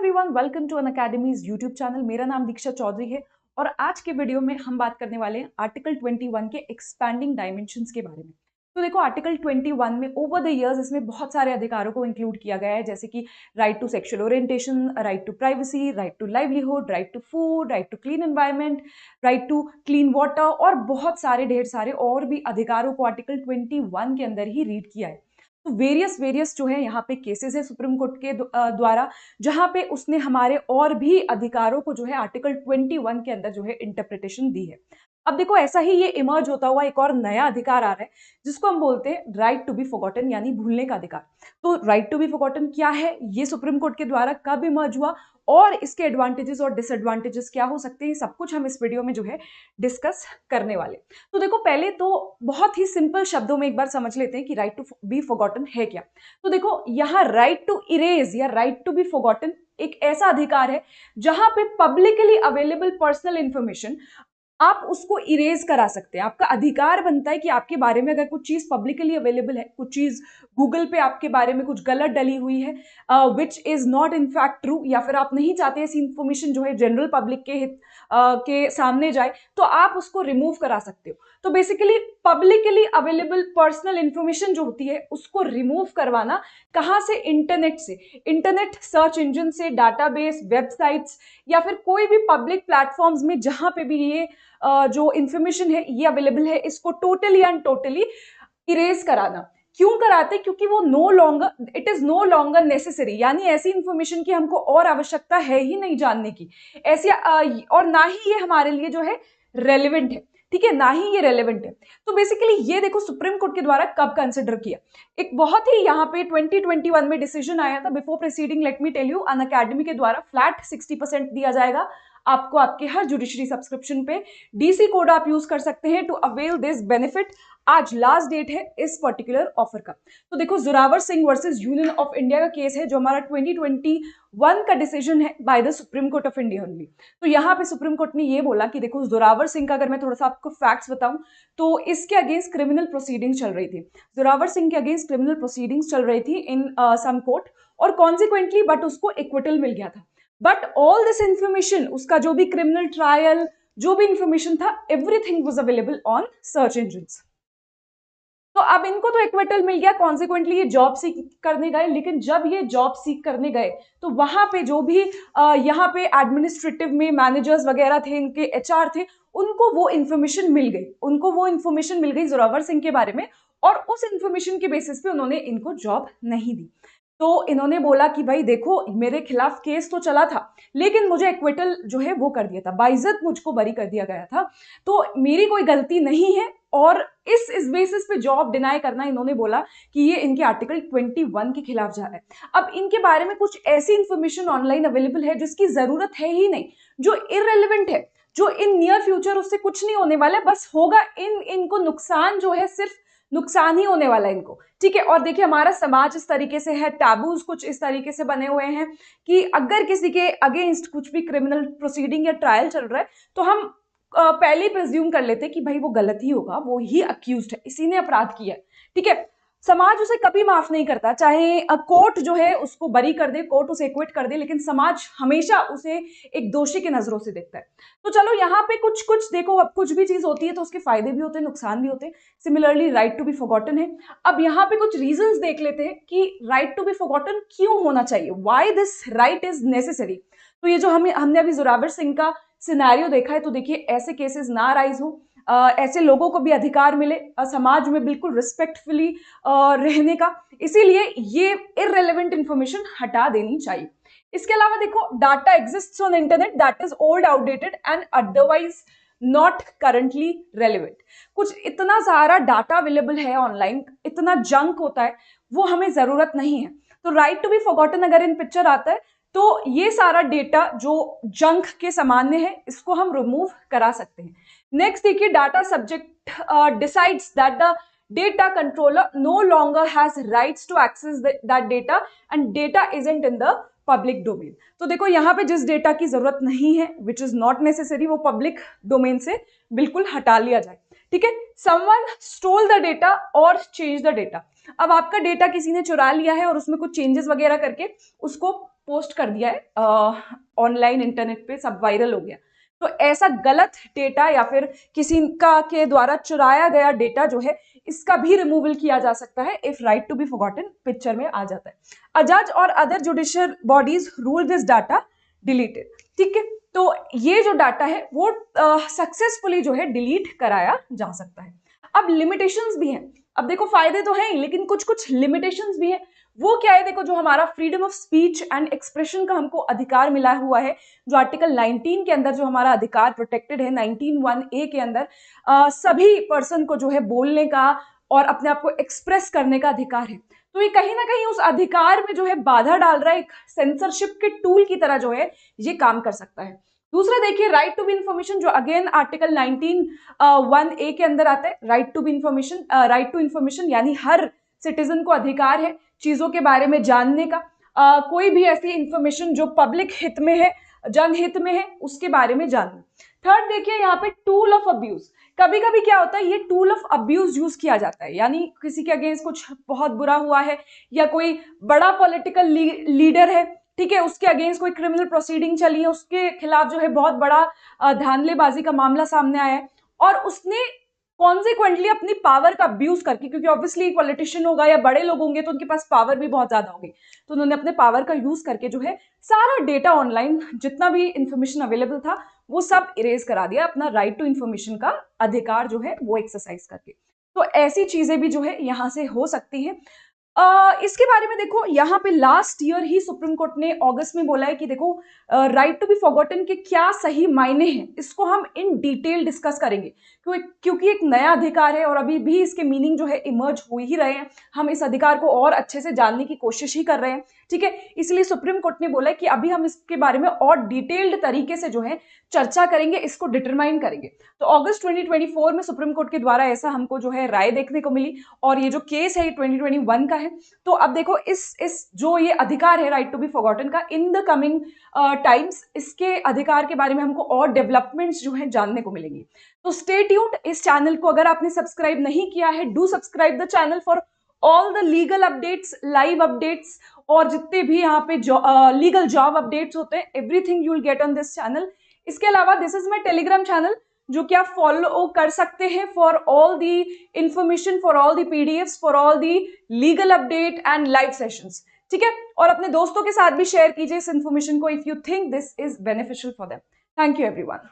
Everyone, welcome to Unacademy's YouTube channel. मेरा नाम दीक्षा चौधरी है और आज के वीडियो में हम बात करने वाले हैं आर्टिकल 21 के एक्सपैंडिंग डायमेंशंस के बारे में। तो देखो, आर्टिकल 21 में ओवर द इयर्स इसमें बहुत सारे अधिकारों को इंक्लूड किया गया है, जैसे कि right to sexual orientation, right to privacy, right to livelihood, right to food, right to clean environment, right to clean water और बहुत सारे ढेर सारे और भी अधिकारों को आर्टिकल 21 के अंदर ही रीड किया है। तो वेरियस जो है यहाँ पे केसेस है सुप्रीम कोर्ट के द्वारा, जहां पे उसने हमारे और भी अधिकारों को जो है आर्टिकल 21 के अंदर जो है इंटरप्रिटेशन दी है। अब देखो, ऐसा ही ये इमर्ज होता हुआ एक और नया अधिकार आ रहा है जिसको हम बोलते हैं राइट टू बी फॉरगॉटन, यानी भूलने का अधिकार। तो राइट टू बी फॉरगॉटन क्या है, ये सुप्रीम कोर्ट के द्वारा कब इमर्ज हुआ और इसके एडवांटेजेस और डिसएडवांटेजेस क्या हो सकते हैं, सब कुछ हम इस वीडियो में जो है डिस्कस करने वाले। तो देखो, पहले तो बहुत ही सिंपल शब्दों में एक बार समझ लेते हैं कि राइट टू बी फॉरगॉटन है क्या। तो देखो, यहाँ राइट टू इरेज या राइट टू बी फॉरगॉटन एक ऐसा अधिकार है जहां पे पब्लिकली अवेलेबल पर्सनल इंफॉर्मेशन आप उसको इरेज करा सकते हैं। आपका अधिकार बनता है कि आपके बारे में अगर कुछ चीज पब्लिकली अवेलेबल है, कुछ चीज गूगल पे आपके बारे में कुछ गलत डली हुई है which is not in fact true, या फिर आप नहीं चाहते ऐसी इंफॉर्मेशन जो है जनरल पब्लिक के सामने जाए, तो आप उसको रिमूव करा सकते हो। तो basically publicly available personal information जो होती है उसको रिमूव करवाना कहां से? इंटरनेट से। इंटरनेट सर्च इंजन से, डाटाबेस, वेबसाइट्स या फिर कोई भी पब्लिक प्लेटफॉर्म्स में जहां पे भी ये जो इंफॉर्मेशन है ये अवेलेबल है, इसको टोटली एंड टोटली इरेज कराना। क्यों कराते? क्योंकि वो it is no longer necessary, यानी ऐसी इंफॉर्मेशन की हमको और आवश्यकता है ही नहीं जानने की, ऐसी और ना ही ये हमारे लिए जो है रेलिवेंट है। ठीक है, ना ही ये रेलेवेंट है। तो बेसिकली ये देखो सुप्रीम कोर्ट के द्वारा कब कंसिडर किया। एक बहुत ही यहाँ पे 2021 में डिसीजन आया था। Before proceeding let me tell you, Unacademy के द्वारा फ्लैट 60% दिया जाएगा आपको आपके हर जुडिशरी सब्सक्रिप्शन पे। डीसी कोड आप यूज कर सकते हैं टू अवेल दिस बेनिफिट। आज लास्ट डेट है इस पर्टिकुलर ऑफर का। तो देखो, Zorawar Singh versus Union of India का केस है जो हमारा 2021 का डिसीजन है by the Supreme Court of India only. तो यहाँ पे सुप्रीम कोर्ट ने ये बोला कि देखो, जोरावर सिंह का अगर मैं थोड़ा सा आपको फैक्ट्स बताऊं तो इसके अगेंस्ट क्रिमिनल प्रोसीडिंग्स चल रही थी। जोरावर सिंह के अगेंस्ट क्रिमिनल प्रोसीडिंग्स चल रही थी इन सम कोर्ट, और कॉन्सिक्वेंटली बट उसको एक्विटल मिल गया था। बट ऑल दिस इंफॉर्मेशन, उसका जो भी क्रिमिनल ट्रायल, जो भी इंफॉर्मेशन था, everything was available on search engines. तो अब इनको तो इक्विटल मिल गया, कॉन्सिक्वेंटली ये जॉब सीख करने गए। लेकिन जब ये जॉब सीख करने गए तो वहां पे जो भी यहाँ पे एडमिनिस्ट्रेटिव में मैनेजर्स वगैरह थे, इनके एचआर थे, उनको वो इन्फॉर्मेशन मिल गई जोरावर सिंह के बारे में, और उस इन्फॉर्मेशन के बेसिस पे उन्होंने इनको जॉब नहीं दी। तो इन्होंने बोला कि भाई देखो, मेरे खिलाफ केस तो चला था लेकिन मुझे एक्विटल जो है वो कर दिया था, बाइज्जत मुझको बरी कर दिया गया था, तो मेरी कोई गलती नहीं है। और इस बेसिस पे जॉब डिनाई करना, इन्होंने बोला कि ये इनके आर्टिकल 21 के खिलाफ जा रहा है। अब इनके बारे में कुछ ऐसी इंफॉर्मेशन ऑनलाइन अवेलेबल है जिसकी जरूरत है ही नहीं, जो इररेलेवेंट है, जो इन नियर फ्यूचर उससे कुछ नहीं होने वाला है, बस होगा इनको नुकसान जो है, सिर्फ नुकसान ही होने वाला है इनको। ठीक है, और देखिए हमारा समाज इस तरीके से है, टैबूज कुछ इस तरीके से बने हुए हैं कि अगर किसी के अगेंस्ट कुछ भी क्रिमिनल प्रोसीडिंग या ट्रायल चल रहा है तो हम पहले ही प्रिज्यूम कर लेते हैं कि भाई वो गलत ही होगा, वो ही अक्यूज्ड है, इसी ने अपराध किया है। ठीक है, समाज उसे कभी माफ नहीं करता, चाहे कोर्ट जो है उसको बरी कर दे, कोर्ट उसे एक्विट कर दे, लेकिन समाज हमेशा उसे एक दोषी की नजरों से देखता है। तो चलो यहाँ पे कुछ कुछ देखो, अब कुछ भी चीज होती है तो उसके फायदे भी होते हैं, नुकसान भी होते हैं। Similarly right to be forgotten है। अब यहाँ पे कुछ रीजंस देख लेते हैं कि राइट टू बी फॉरगॉटन क्यों होना चाहिए, why this right is necessary. तो ये जो हमने अभी जोरावर सिंह का सिनेरियो देखा है, तो देखिए ऐसे केसेस ना राइज हो, ऐसे लोगों को भी अधिकार मिले समाज में बिल्कुल रिस्पेक्टफुली रहने का, इसीलिए ये इररेलेवेंट इंफॉर्मेशन हटा देनी चाहिए। इसके अलावा देखो, data exists on internet that is old, outdated and otherwise not currently relevant. कुछ इतना सारा डाटा अवेलेबल है ऑनलाइन, इतना जंक होता है, वो हमें जरूरत नहीं है। तो राइट टू बी फॉरगॉटन अगर इन पिक्चर आता है तो ये सारा डेटा जो जंक के सामान्य है, इसको हम रिमूव करा सकते हैं। नेक्स्ट देखिए, data subject decides that the data controller no longer has rights to access that data and data isn't in the public domain। तो देखो यहाँ पे जिस डेटा की जरूरत नहीं है, which is not necessary, वो पब्लिक डोमेन से बिल्कुल हटा लिया जाए। ठीक है, someone stole the data और change the data। अब आपका डेटा किसी ने चुरा लिया है और उसमें कुछ चेंजेस वगैरह करके उसको पोस्ट कर दिया है ऑनलाइन इंटरनेट पे, सब वायरल हो गया। तो ऐसा गलत डेटा या फिर किसी का के द्वारा चुराया गया डेटा जो है, इसका भी रिमूवल किया जा सकता है if right to be forgotten picture में आ जाता है। अ जज और other judicial bodies rule this data deleted. ठीक है, तो ये जो डाटा है वो सक्सेसफुली जो है डिलीट कराया जा सकता है। अब लिमिटेशंस भी हैं। अब देखो फायदे तो हैं ही, लेकिन कुछ कुछ लिमिटेशंस भी हैं। वो क्या है, देखो जो हमारा freedom of speech and expression का हमको अधिकार मिला हुआ है, जो आर्टिकल 19 के अंदर जो हमारा अधिकार प्रोटेक्टेड है 19(1)(a) के अंदर, सभी पर्सन को जो है बोलने का और अपने आप को एक्सप्रेस करने का अधिकार है। तो ये कहीं ना कहीं उस अधिकार में जो है बाधा डाल रहा है, एक सेंसरशिप के टूल की तरह जो है ये काम कर सकता है। दूसरा देखिए राइट टू बी इंफॉर्मेशन, जो अगेन आर्टिकल 19(1)(a) के अंदर आता है। Right to be information, right to information यानी हर सिटीजन को अधिकार है चीजों के बारे में जानने का, कोई भी ऐसी इंफॉर्मेशन जो पब्लिक हित में है, जनहित में है, उसके बारे में जानना। थर्ड देखिए यहाँ पे टूल ऑफ अब्यूज। कभी कभी क्या होता है, ये टूल ऑफ अब्यूज यूज किया जाता है, यानी किसी के अगेंस्ट कुछ बहुत बुरा हुआ है या कोई बड़ा पॉलिटिकल लीडर है, ठीक है, उसके अगेंस्ट कोई क्रिमिनल प्रोसीडिंग चली है, उसके खिलाफ जो है बहुत बड़ा धांधलेबाजी का मामला सामने आया है, और उसने कॉन्सिक्वेंटली अपनी पावर का अब्यूज करके, क्योंकि ऑब्वियसली पॉलिटिशियन होगा या बड़े लोग होंगे तो उनके पास पावर भी बहुत ज्यादा होगी, तो उन्होंने अपने पावर का यूज करके जो है सारा डेटा ऑनलाइन जितना भी इंफॉर्मेशन अवेलेबल था वो सब इरेज करा दिया, अपना राइट टू इंफॉर्मेशन का अधिकार जो है वो एक्सरसाइज करके। तो ऐसी चीजें भी जो है यहाँ से हो सकती है। इसके बारे में देखो यहाँ पे लास्ट ईयर ही सुप्रीम कोर्ट ने अगस्त में बोला है कि देखो राइट टू बी फॉरगॉटन के क्या सही मायने हैं, इसको हम इन डिटेल डिस्कस करेंगे, क्योंकि एक नया अधिकार है और अभी भी इसके मीनिंग जो है इमर्ज हो ही रहे हैं, हम इस अधिकार को और अच्छे से जानने की कोशिश ही कर रहे हैं। ठीक है, इसलिए सुप्रीम कोर्ट ने बोला है कि अभी हम इसके बारे में और डिटेल्ड तरीके से जो है चर्चा करेंगे, इसको डिटरमाइन करेंगे। तो अगस्त 2024 में सुप्रीम कोर्ट के द्वारा ऐसा हमको जो है राय देखने को मिली, और ये जो केस है ये 2021 का है। तो अब देखो इस जो ये अधिकार है राइट टू बी फॉरगॉटन का, इन द कमिंग टाइम्स इसके अधिकार के बारे में हमको और डेवलपमेंट्स जो है जानने को मिलेंगी। तो स्टे ट्यून्ड। इस चैनल को अगर आपने सब्सक्राइब नहीं किया है, do subscribe the channel for all the legal updates, live updates, और जितने भी यहाँ पे लीगल जॉब अपडेट्स होते हैं, everything you will get on this channel. इसके अलावा this is my Telegram channel, जो कि आप फॉलो कर सकते हैं for all the information, for all the PDFs, for all the legal update and live sessions. ठीक है, और अपने दोस्तों के साथ भी शेयर कीजिए इस इंफॉर्मेशन को if you think this is beneficial for them. Thank you everyone.